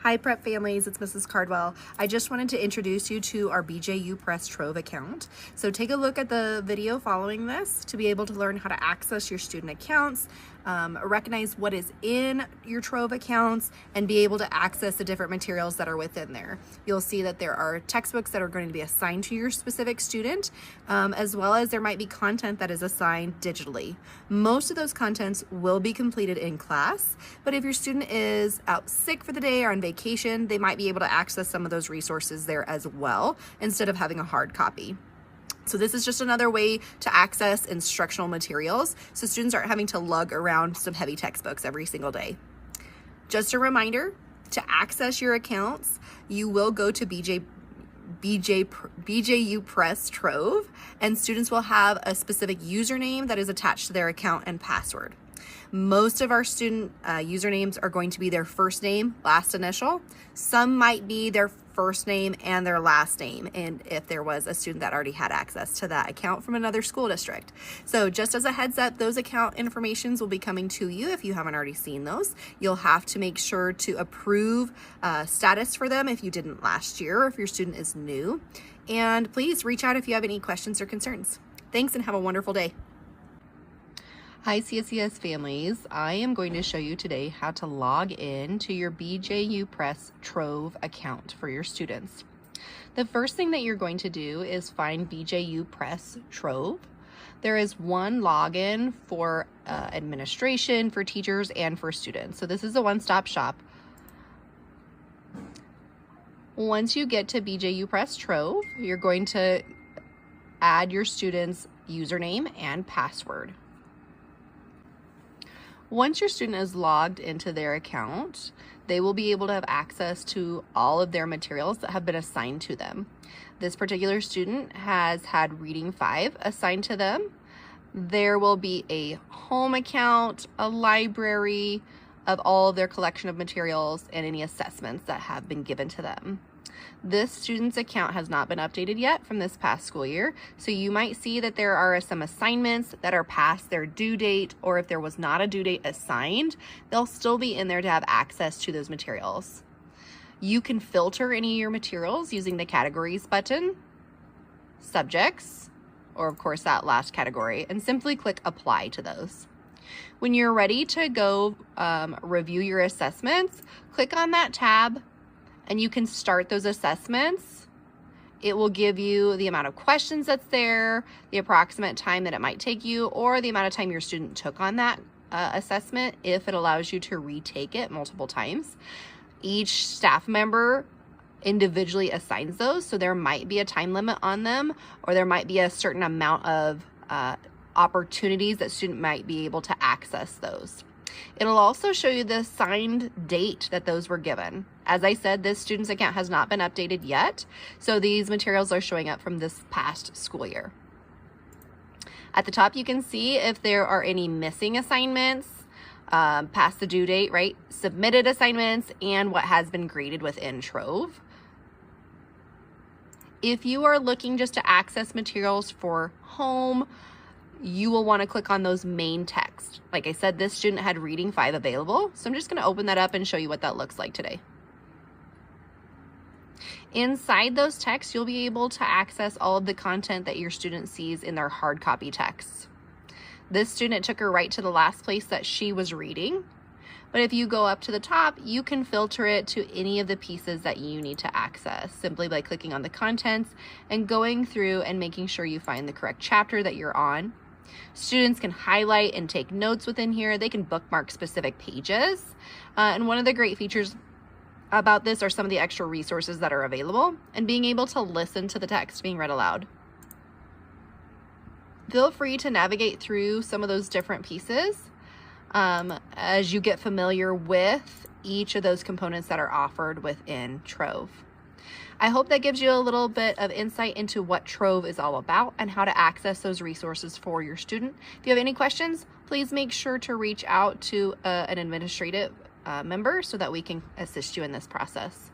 Hi Prep families, it's Mrs. Cardwell. I just wanted to introduce you to our BJU Trove account. So take a look at the video following this to be able to learn how to access your student accounts, recognize what is in your Trove accounts, and be able to access the different materials that are within there. You'll see that there are textbooks that are going to be assigned to your specific student, as well as there might be content that is assigned digitally. Most of those contents will be completed in class, but if your student is out sick for the day or on vacation, they might be able to access some of those resources there as well, instead of having a hard copy. So this is just another way to access instructional materials, so students aren't having to lug around some heavy textbooks every single day. Just a reminder, to access your accounts, you will go to BJU Trove, and students will have a specific username that is attached to their account and password. Most of our student usernames are going to be their first name, last initial. Some might be their first name and their last name, and if there was a student that already had access to that account from another school district. So just as a heads up, those account informations will be coming to you if you haven't already seen those. You'll have to make sure to approve status for them if you didn't last year, or if your student is new. And please reach out if you have any questions or concerns. Thanks and have a wonderful day. Hi CSCS families, I am going to show you today how to log in to your BJU Trove account for your students. The first thing that you're going to do is find BJU Trove. There is one login for administration, for teachers, and for students. So this is a one-stop shop. Once you get to BJU Trove, you're going to add your student's username and password. Once your student is logged into their account, they will be able to have access to all of their materials that have been assigned to them. This particular student has had Reading 5 assigned to them. There will be a home account, a library of all of their collection of materials, and any assessments that have been given to them. This student's account has not been updated yet from this past school year, so you might see that there are some assignments that are past their due date, or if there was not a due date assigned, they'll still be in there to have access to those materials. You can filter any of your materials using the categories button, subjects, or of course that last category, and simply click apply to those. When you're ready to go review your assessments, click on that tab and you can start those assessments. It will give you the amount of questions that's there, the approximate time that it might take you, or the amount of time your student took on that assessment if it allows you to retake it multiple times. Each staff member individually assigns those, so there might be a time limit on them, or there might be a certain amount of opportunities that student might be able to access those. It'll also show you the assigned date that those were given. As I said, this student's account has not been updated yet, so these materials are showing up from this past school year. At the top, you can see if there are any missing assignments, past the due date, right? Submitted assignments, and what has been graded within Trove. If you are looking just to access materials for home, you will want to click on those main text. Like I said, this student had Reading 5 available, so I'm just going to open that up and show you what that looks like today. Inside those texts, you'll be able to access all of the content that your student sees in their hard copy texts. This student took her right to the last place that she was reading, but if you go up to the top, you can filter it to any of the pieces that you need to access simply by clicking on the contents and going through and making sure you find the correct chapter that you're on. Students can highlight and take notes within here. They can bookmark specific pages. And one of the great features about this are some of the extra resources that are available and being able to listen to the text being read aloud. Feel free to navigate through some of those different pieces as you get familiar with each of those components that are offered within Trove. I hope that gives you a little bit of insight into what Trove is all about and how to access those resources for your student. If you have any questions, please make sure to reach out to an administrative member so that we can assist you in this process.